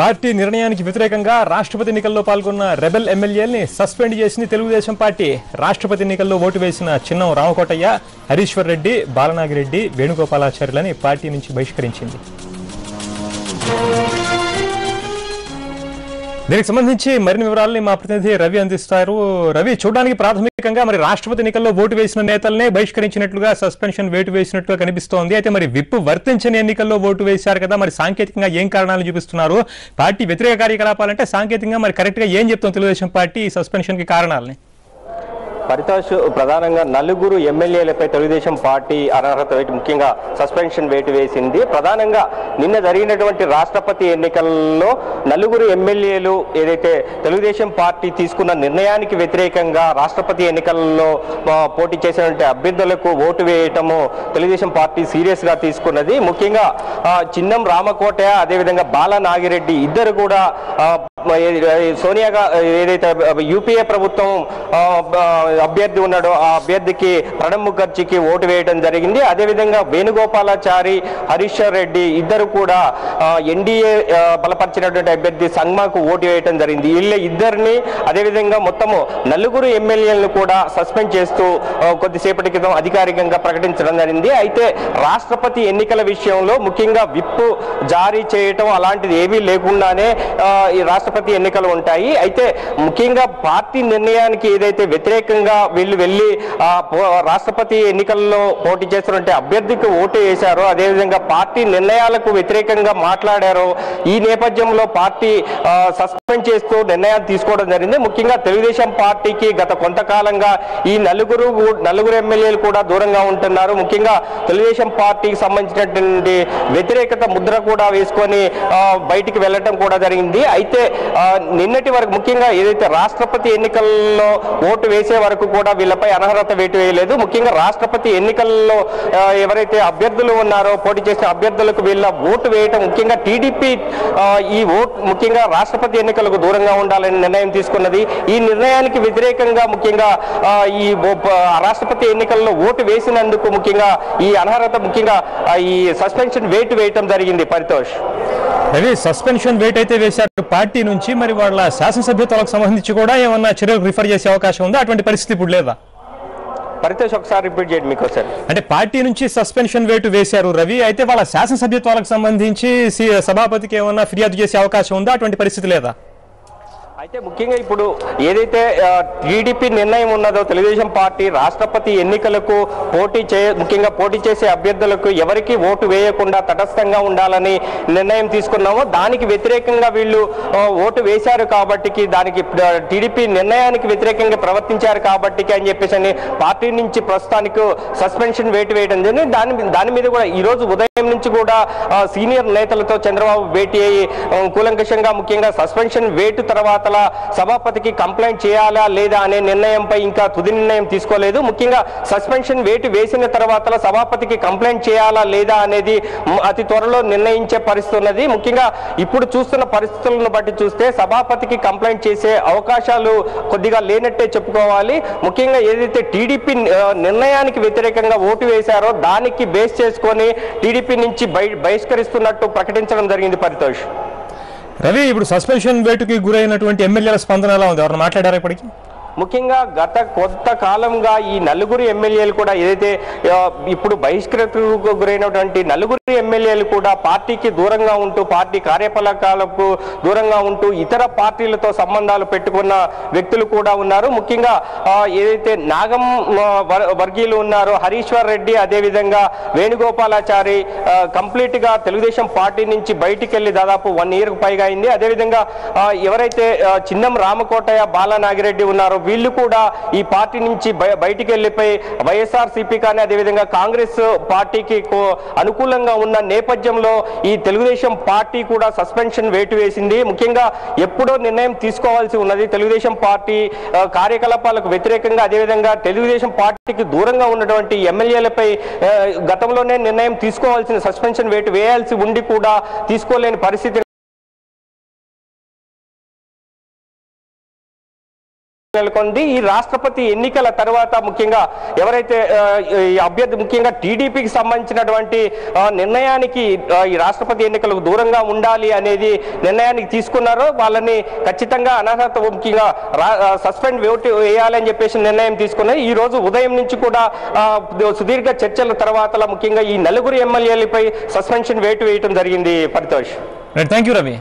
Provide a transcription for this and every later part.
Party నిర్ణయానికి వ్యతిరేకంగా రాష్ట్రపతి ఎన్నికల్లో పాల్గొన్న రెబెల్ ఎమ్మెల్యేల్ని సస్పెండ్ చేసింది తెలుగుదేశం పార్టీ. రాష్ట్రపతి ఎన్నికల్లో ఓటు వేసిన చిన్నం రామకోటయ్య, హరీశ్వర్ రెడ్డి, బాలనాగిరెడ్డి, వేణుగోపాలాచార్యులని పార్టీ నుంచి బహిష్కరించింది. దీనికి సంబంధించి మరిన్ని వివరాలని మా ప్రతినిధి రవి అందిస్తారు. రవి, చూడడానికి ప్రాథమికంగా మరి రాష్ట్రపతి ఎన్నికల్లో ఓటు వేసిన నేతలనే బహిష్కరించినట్లుగా, సస్పెన్షన్ వేటు వేసినట్లుగా కనిపిస్తోంది. అయితే మరి విప్ వర్తించని ఎన్నికల్లో ఓటు వేశారు కదా, మరి సాంకేతికంగా ఏం కారణాలు చూపిస్తున్నారు? పార్టీ వ్యతిరేక కార్యకలాపాలంటే సాంకేతికంగా మరి కరెక్ట్ గా ఏం చెప్తాం తెలుగుదేశం పార్టీ సస్పెన్షన్ కి కారణాలని? పరితోష్, ప్రధానంగా నలుగురు ఎమ్మెల్యేలపై తెలుగుదేశం పార్టీ అనర్హత వేటు, ముఖ్యంగా సస్పెన్షన్ వేటు వేసింది. ప్రధానంగా నిన్న జరిగినటువంటి రాష్ట్రపతి ఎన్నికల్లో నలుగురు ఎమ్మెల్యేలు ఏదైతే తెలుగుదేశం పార్టీ తీసుకున్న నిర్ణయానికి వ్యతిరేకంగా రాష్ట్రపతి ఎన్నికల్లో పోటీ చేసినటువంటి అభ్యర్థులకు ఓటు వేయటము తెలుగుదేశం పార్టీ సీరియస్ గా తీసుకున్నది. ముఖ్యంగా చిన్నం రామకోటయ్య, అదేవిధంగా బాలనాగిరెడ్డి ఇద్దరు కూడా సోనియాగా ఏదైతే యూపీఏ ప్రభుత్వం అభ్యర్థి ఉన్నాడో ఆ అభ్యర్థికి ప్రణబ్ ముఖర్జీకి ఓటు వేయడం జరిగింది. అదేవిధంగా వేణుగోపాలాచారి, హరీశ్వర్ రెడ్డి ఇద్దరు కూడా ఎన్డీఏ బలపరిచినటువంటి అభ్యర్థి సంగ్మాకు ఓటు వేయడం జరిగింది. వీళ్ళ ఇద్దరిని అదేవిధంగా మొత్తము నలుగురు ఎమ్మెల్యేలను కూడా సస్పెండ్ చేస్తూ కొద్దిసేపటి క్రితం అధికారికంగా ప్రకటించడం జరిగింది. అయితే రాష్ట్రపతి ఎన్నికల విషయంలో ముఖ్యంగా విప్ జారీ చేయటం అలాంటిది ఏమీ లేకుండానే ఈ రాష్ట్రపతి ఎన్నికలు ఉంటాయి. అయితే ముఖ్యంగా పార్టీ నిర్ణయానికి ఏదైతే వ్యతిరేకంగా వీళ్ళు వెళ్ళి రాష్ట్రపతి ఎన్నికల్లో పోటీ చేస్తున్నట్టు అభ్యర్థికి ఓటు వేశారో, అదేవిధంగా పార్టీ నిర్ణయాలకు వ్యతిరేకంగా మాట్లాడారో, ఈ నేపథ్యంలో పార్టీ సస్పెండ్ చేస్తూ నిర్ణయాలు తీసుకోవడం జరిగింది. ముఖ్యంగా తెలుగుదేశం పార్టీకి గత కొంతకాలంగా ఈ నలుగురు ఎమ్మెల్యేలు కూడా దూరంగా ఉంటున్నారు. ముఖ్యంగా తెలుగుదేశం పార్టీకి సంబంధించినటువంటి వ్యతిరేకత ముద్ర కూడా వేసుకొని బయటికి వెళ్ళటం కూడా జరిగింది. అయితే నిన్నటి వరకు ముఖ్యంగా ఏదైతే రాష్ట్రపతి ఎన్నికల్లో ఓటు వేసే వరకు కూడా వీళ్ళపై అనర్హత వేటు వేయలేదు. ముఖ్యంగా రాష్ట్రపతి ఎన్నికల్లో ఎవరైతే అభ్యర్థులు ఉన్నారో, పోటీ చేసిన అభ్యర్థులకు వీళ్ళ ఓటు వేయటం ముఖ్యంగా టీడీపీ ఈ ఓటు ముఖ్యంగా రాష్ట్రపతి ఎన్నికలకు దూరంగా ఉండాలని నిర్ణయం తీసుకున్నది. ఈ నిర్ణయానికి వ్యతిరేకంగా ముఖ్యంగా ఈ రాష్ట్రపతి ఎన్నికల్లో ఓటు వేసినందుకు ముఖ్యంగా ఈ అనర్హత ముఖ్యంగా ఈ సస్పెన్షన్ వేటు వేయటం జరిగింది. పరితోష్, అవి సస్పెన్షన్ వేట్ అయితే వేశారు పార్టీ నుంచి, మరి వాళ్ళ శాసనసభ్యత్వాలకు సంబంధించి కూడా ఏమన్నా చర్యలు రిఫర్ చేసే అవకాశం ఉందా? అటువంటి పరిస్థితి ఇప్పుడు లేదా? పరితోష్, ఒకసారి రిపీట్ చేయండి మీకోసారి. అంటే పార్టీ నుంచి సస్పెన్షన్ వేటు వేశారు రవి, అయితే వాళ్ళ శాసనసభ్యత్వాలకు సంబంధించి సభాపతికి ఏమన్నా ఫిర్యాదు చేసే అవకాశం ఉందా? అటువంటి పరిస్థితి లేదా? అయితే ముఖ్యంగా ఇప్పుడు ఏదైతే టీడీపీ నిర్ణయం ఉన్నదో, తెలుగుదేశం పార్టీ రాష్ట్రపతి ఎన్నికలకు ముఖ్యంగా పోటీ చేసే అభ్యర్థులకు ఎవరికి ఓటు వేయకుండా తటస్థంగా ఉండాలని నిర్ణయం తీసుకున్నామో, దానికి వ్యతిరేకంగా వీళ్ళు ఓటు వేశారు కాబట్టి, దానికి టీడీపీ నిర్ణయానికి వ్యతిరేకంగా ప్రవర్తించారు కాబట్టి అని చెప్పేసి పార్టీ నుంచి ప్రస్తుతానికి సస్పెన్షన్ వేటు వేయడం జరిగింది. దాని మీద కూడా ఈ రోజు ఉదయం నుంచి కూడా సీనియర్ నేతలతో చంద్రబాబు భేటీ అయ్యి కూలంకషంగా ముఖ్యంగా సస్పెన్షన్ వేటు తర్వాత సభాపతికి కంప్లైంట్ చేయాలా లేదా అనే నిర్ణయంపై ఇంకా తుది నిర్ణయం తీసుకోలేదు. ముఖ్యంగా సస్పెన్షన్ వేటు వేసిన తర్వాత సభాపతికి కంప్లైంట్ చేయాలా లేదా అనేది అతి త్వరలో నిర్ణయించే పరిస్థితి ఉన్నది. ముఖ్యంగా ఇప్పుడు చూస్తున్న పరిస్థితులను బట్టి చూస్తే సభాపతికి కంప్లైంట్ చేసే అవకాశాలు కొద్దిగా లేనట్టే చెప్పుకోవాలి. ముఖ్యంగా ఏదైతే టీడీపీ నిర్ణయానికి వ్యతిరేకంగా ఓటు వేశారో దానికి బేస్ చేసుకొని టీడీపీ నుంచి బహిష్కరిస్తున్నట్టు ప్రకటించడం జరిగింది. పరితోష్, రవి, ఇప్పుడు సస్పెన్షన్ వేటుకి గురైనటువంటి ఎమ్మెల్యేల స్పందన ఎలా ఉంది? ఎవరు మాట్లాడారా ఇప్పటికి? ముఖ్యంగా గత కొంతకాలంగా ఈ నలుగురు ఎమ్మెల్యేలు కూడా ఏదైతే ఇప్పుడు బహిష్కృతకు గురైనటువంటి నలుగురు ఎమ్మెల్యేలు కూడా పార్టీకి దూరంగా ఉంటూ, పార్టీ కార్యకలాపాలకు దూరంగా ఉంటూ ఇతర పార్టీలతో సంబంధాలు పెట్టుకున్న వ్యక్తులు కూడా ఉన్నారు. ముఖ్యంగా ఏదైతే నాగం వర్గీయులు ఉన్నారో, హరీశ్వర్ రెడ్డి, అదేవిధంగా వేణుగోపాలాచారి కంప్లీట్ గా తెలుగుదేశం పార్టీ నుంచి బయటికి వెళ్ళి దాదాపు 1 year పైగా అయింది. అదేవిధంగా ఎవరైతే చిన్నం రామకోటయ్య, బాలనాగిరెడ్డి ఉన్నారో వీళ్ళు కూడా ఈ పార్టీ నుంచి బయటికి వెళ్ళిపోయి వైఎస్ఆర్సీపీ కానీ అదేవిధంగా కాంగ్రెస్ పార్టీకి అనుకూలంగా ఉన్న నేపథ్యంలో ఈ తెలుగుదేశం పార్టీ కూడా సస్పెన్షన్ వేటు వేసింది. ముఖ్యంగా ఎప్పుడో నిర్ణయం తీసుకోవాల్సి ఉన్నది తెలుగుదేశం పార్టీ కార్యకలాపాలకు వ్యతిరేకంగా, అదేవిధంగా తెలుగుదేశం పార్టీకి దూరంగా ఉన్నటువంటి ఎమ్మెల్యేలపై గతంలోనే నిర్ణయం తీసుకోవాల్సిన సస్పెన్షన్ వేటు వేయాల్సి ఉండి కూడా తీసుకోలేని పరిస్థితి నెలకొంది. ఈ రాష్ట్రపతి ఎన్నికల తర్వాత ముఖ్యంగా ఎవరైతే ఈ అభ్యర్థి ముఖ్యంగా టీడీపీకి సంబంధించినటువంటి నిర్ణయానికి ఈ రాష్ట్రపతి ఎన్నికలకు దూరంగా ఉండాలి అనేది నిర్ణయానికి తీసుకున్నారో వాళ్ళని ఖచ్చితంగా అనర్హత ముఖ్యంగా సస్పెండ్ వేయాలని చెప్పేసి నిర్ణయం తీసుకున్నారు. ఈ రోజు ఉదయం నుంచి కూడా సుదీర్ఘ చర్చల తర్వాత ముఖ్యంగా ఈ నలుగురు ఎమ్మెల్యేలపై సస్పెన్షన్ వేటు వేయడం జరిగింది. Paritosh, thank you Ravi.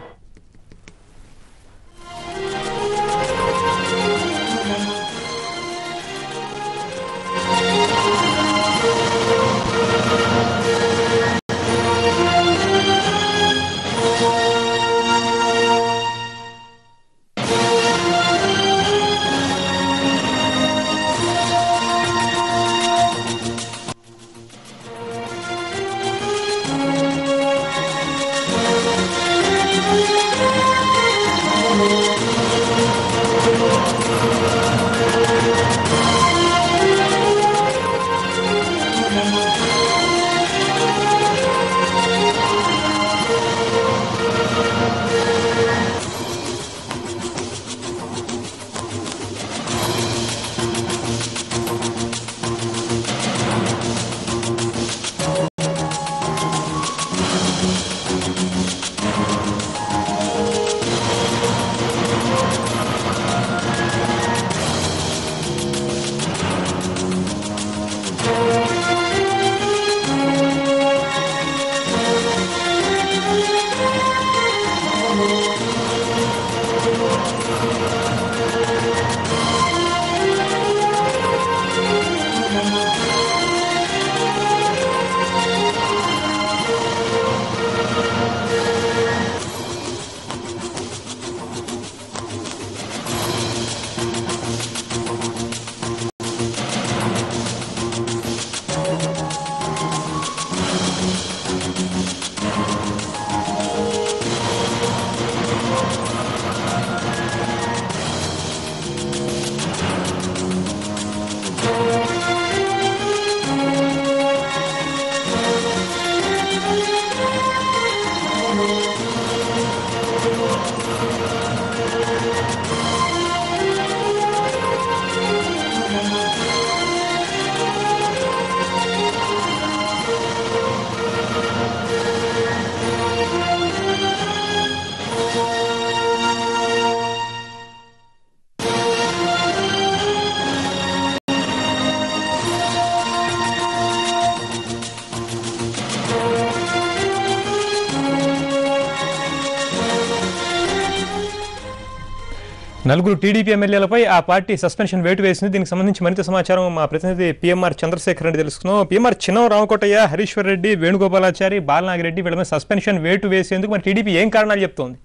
నలుగురు టీడీపీ ఎమ్మెల్యేలపై ఆ పార్టీ సస్పెన్షన్ వేటు వేసింది. దీనికి సంబంధించి మరింత సమాచారం మా ప్రతినిధి పిఎంఆర్ చంద్రశేఖర్ రెడ్డి తెలుసుకున్నాం. పిఎంఆర్ చిన్నం రామకోటయ్య, హరీశ్వర్ రెడ్డి, వేణుగోపాలాచారి, బాలనాగిరెడ్డి వీళ్ళ మీద సస్పెన్షన్ వేటు వేసేందుకు మరి టీడీపీ ఏం కారణాలు చెప్తోంది?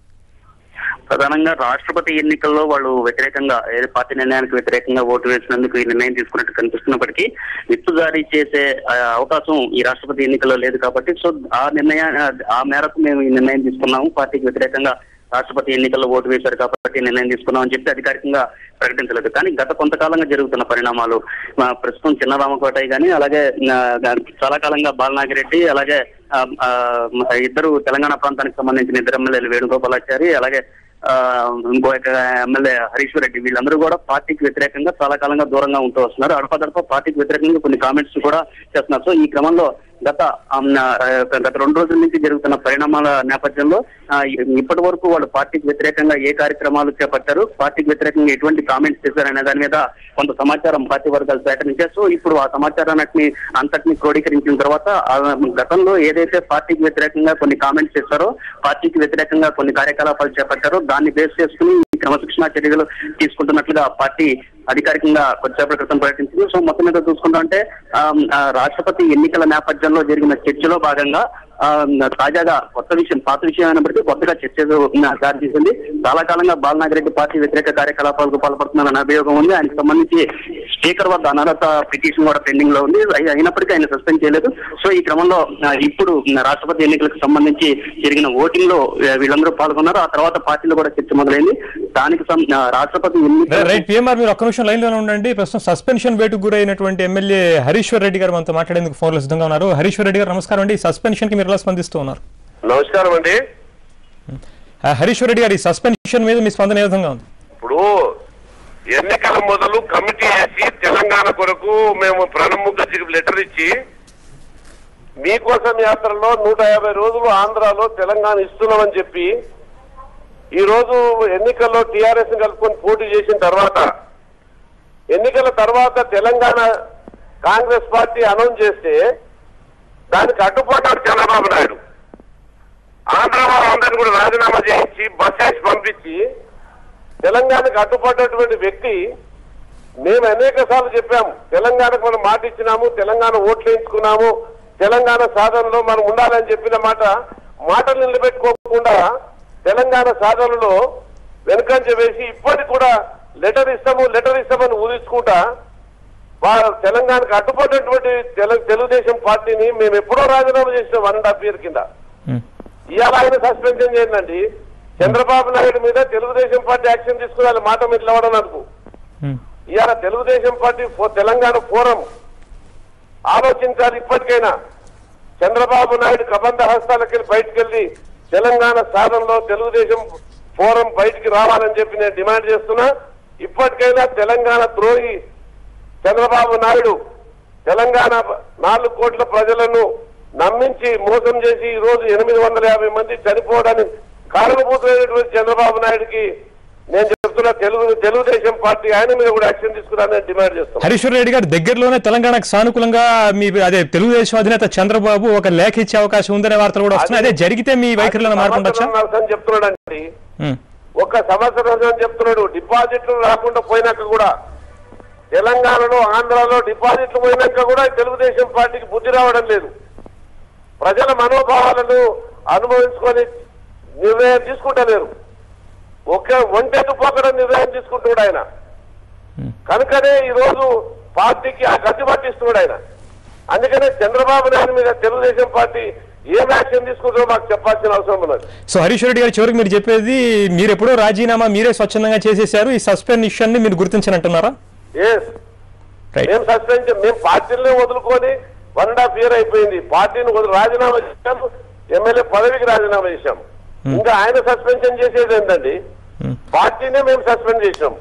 ప్రధానంగా రాష్ట్రపతి ఎన్నికల్లో వాళ్ళు వ్యతిరేకంగా పార్టీ నిర్ణయానికి వ్యతిరేకంగా ఓటు వేసినందుకు ఈ నిర్ణయం తీసుకున్నట్టు కనిపిస్తున్నప్పటికీ విప్ జారీ చేసే అవకాశం ఈ రాష్ట్రపతి ఎన్నికల్లో లేదు కాబట్టి సో ఆ మేరకు మేము ఈ నిర్ణయం తీసుకున్నాము. పార్టీకి వ్యతిరేకంగా రాష్ట్రపతి ఎన్నికల్లో ఓటు వేశారు కాబట్టి నిర్ణయం తీసుకున్నామని చెప్పి అధికారికంగా ప్రకటించలేదు. కానీ గత కొంతకాలంగా జరుగుతున్న పరిణామాలు ప్రస్తుతం చిన్న రామకోటయ్య కానీ అలాగే చాలా కాలంగా బాలనాగిరెడ్డి అలాగే ఇద్దరు తెలంగాణ ప్రాంతానికి సంబంధించిన ఇద్దరు ఎమ్మెల్యేలు వేణుగోపాలాచారి అలాగే ఇంకో ఎమ్మెల్యే హరీశ్వర్ రెడ్డి వీళ్ళందరూ కూడా పార్టీకి వ్యతిరేకంగా చాలా కాలంగా దూరంగా ఉంటూ వస్తున్నారు. అడపదడప పార్టీకి వ్యతిరేకంగా కొన్ని కామెంట్స్ కూడా చేస్తున్నారు. సో ఈ క్రమంలో గత 2 రోజుల నుంచి జరుగుతున్న పరిణామాల నేపథ్యంలో ఇప్పటి వరకు వాళ్ళు పార్టీకి వ్యతిరేకంగా ఏ కార్యక్రమాలు చేపట్టారు, పార్టీకి వ్యతిరేకంగా ఎటువంటి కామెంట్స్ చేశారనే దాని మీద కొంత సమాచారం పార్టీ వర్గాలు సేకరించారు. సో ఇప్పుడు ఆ సమాచారాన్ని అంతటిని క్రోడీకరించిన తర్వాత గతంలో ఏదైతే పార్టీకి వ్యతిరేకంగా కొన్ని కామెంట్స్ చేశారో, పార్టీకి వ్యతిరేకంగా కొన్ని కార్యకలాపాలు చేపట్టారో దాన్ని బేస్ చేసుకుని క్రమశిక్షణా చర్యలు తీసుకుంటున్నట్లుగా పార్టీ అధికారికంగా కొద్దిసేపటి క్రితం ప్రకటించింది. సో మొత్తం మీద చూసుకుంటే రాష్ట్రపతి ఎన్నికల నేపథ్యంలో జరిగిన చర్చలో భాగంగా తాజాగా పాత విషయం అయినప్పటికీ కొత్తగా చర్చ దారి తీసింది. చాలా కాలంగా బాలనాగిరెడ్డి పార్టీ వ్యతిరేక కార్యకలాపాలకు పాల్పడుతున్నారన్న అభియోగం ఉంది. ఆయనకు సంబంధించి స్పీకర్ వద్ద అనర్హత పిటిషన్ కూడా పెండింగ్ లో ఉంది. అయినప్పటికీ ఆయన సస్పెండ్ చేయలేదు. సో ఈ క్రమంలో ఇప్పుడు రాష్ట్రపతి ఎన్నికలకు సంబంధించి జరిగిన ఓటింగ్ లో వీళ్ళందరూ పాల్గొన్నారు. ఆ తర్వాత పార్టీలో కూడా చర్చ మొదలైంది. దానికి రాష్ట్రపతి నిమిషం లైన్ లోనే ఉండండి. ప్రస్తుతం సస్పెన్షన్ వేటుకు గురైనటువంటి ఎమ్మెల్యే హరీశ్వర్ రెడ్డి గారు మనతో మాట్లాడేందుకు ఫోన్లో సిద్ధంగా ఉన్నారు. హరీశ్వర్ రెడ్డి గారు నమస్కారం అండి. సస్పెన్షన్ కి మీరు ఎలా స్పందిస్తూ ఉన్నారు? నమస్కారం అండి. హరీశ్వర్ రెడ్డి గారి సస్పెన్షన్ మీద మీ స్పందన ఏ విధంగా ఉంది? ఇప్పుడు ఎన్నికల మొదలు కమిటీ వేసి తెలంగాణ కొరకు మేము ప్రణబ్ ముఖర్జీకి లెటర్ ఇచ్చి మీకోసం యాత్రలో 150 రోజులు ఆంధ్రాలో తెలంగాణ ఇస్తున్నామని చెప్పి ఈ రోజు ఎన్నికల్లో టీఆర్ఎస్ కలుపుకొని పోటీ చేసిన తర్వాత ఎన్నికల తర్వాత తెలంగాణ కాంగ్రెస్ పార్టీ అనౌన్స్ చేస్తే దానికి అడ్డుపడ్డాడు చంద్రబాబు నాయుడు. ఆంధ్ర వాళ్ళందరినీ కూడా రాజీనామా చేయించి బస్ వేసి పంపించి తెలంగాణకు అడ్డుపడ్డటువంటి వ్యక్తి మేము అనేక సార్లు చెప్పాము, తెలంగాణకు మనం మాట ఇచ్చినాము, తెలంగాణ ఓట్లు వేయించుకున్నాము, తెలంగాణ సాధనలో మనం ఉండాలని చెప్పిన మాటలు నిలబెట్టుకోకుండా తెలంగాణ సాధనలో వెనుకంజ వేసి ఇప్పటికి కూడా లెటర్ ఇస్తామని ఊహించుకుంటా తెలంగాణకు అడ్డుపడినటువంటి తెలుగుదేశం పార్టీని మేము ఎప్పుడో రాజీనామా చేసిన 1.5 year కింద. ఇవాళ ఆయన సస్పెన్షన్ చేయండి. చంద్రబాబు నాయుడు మీద తెలుగుదేశం పార్టీ యాక్షన్ తీసుకుని మాట మీద ఇవ్వడం అనుకు. ఇవాళ తెలుగుదేశం పార్టీ తెలంగాణ ఫోరం ఆలోచించాలి. ఇప్పటికైనా చంద్రబాబు నాయుడు కబంధ హస్తాలకి బయటకు వెళ్ళి తెలంగాణ సాధనలో తెలుగుదేశం ఫోరం బయటికి రావాలని చెప్పి నేను డిమాండ్ చేస్తున్నా. ఇప్పటికైనా తెలంగాణ ద్రోహి చంద్రబాబు నాయుడు తెలంగాణ 4 కోట్ల ప్రజలను నమ్మించి మోసం చేసి ఈ రోజు 850 మంది చనిపోవడానికి కారణభూతమైనటువంటి చంద్రబాబు నాయుడికి నేను చెప్తున్నా తెలుగుదేశం పార్టీ ఆయన మీద కూడా యాక్షన్ తీసుకురాలని డిమాండ్ చేస్తున్నాను. హరీశ్వర్ రెడ్డి గారు దగ్గరలోనే తెలంగాణకు సానుకూలంగా అదే తెలుగుదేశం అధినేత చంద్రబాబు ఒక లేఖ ఇచ్చే అవకాశం ఉందనే వార్తలు కూడా వస్తున్నాయి. అదే జరిగితే మీ వైఖరిలో మార్పు చెప్తున్నాడండి. ఒక సంవత్సరం చెప్తున్నాడు. డిపాజిట్లు రాకుండా పోయినాక కూడా తెలంగాణలో ఆంధ్రాలో డిపాజిట్లు పోయినాక కూడా తెలుగుదేశం పార్టీకి బుద్ధి రావడం లేదు. ప్రజల మనోభావాలను అనుభవించుకొని నిర్ణయం తీసుకుంటలేరు. ఒంటెత్తు పోకడ నిర్ణయం తీసుకుంటున్నాడు ఆయన. కనుకనే ఈ రోజు పార్టీకి ఆ గట్టి పట్టిస్తున్నాడు ఆయన. అందుకనే చంద్రబాబు నాయుడు మీద తెలుగుదేశం పార్టీ ఏం యాక్షన్ తీసుకుంటారో మాకు చెప్పాల్సిన అవసరం ఉన్నది. సో హరీశ్వర్ రెడ్డి గారు చివరికి మీరు చెప్పేది మీరు ఎప్పుడో రాజీనామా మీరే స్వచ్ఛందంగా చేసేశారు, ఈ సస్పెన్షన్ ని మీరు గుర్తించనంటున్నారా? మేము పార్టీలనే వదులుకొని 1.5 year అయిపోయింది. పార్టీని రాజీనామా చేశాము, ఎమ్మెల్యే పదవికి రాజీనామా చేశాము. ఇంకా ఆయన సస్పెన్షన్ చేసేది ఏంటండి? పార్టీనే మేము సస్పెండ్ చేసాం.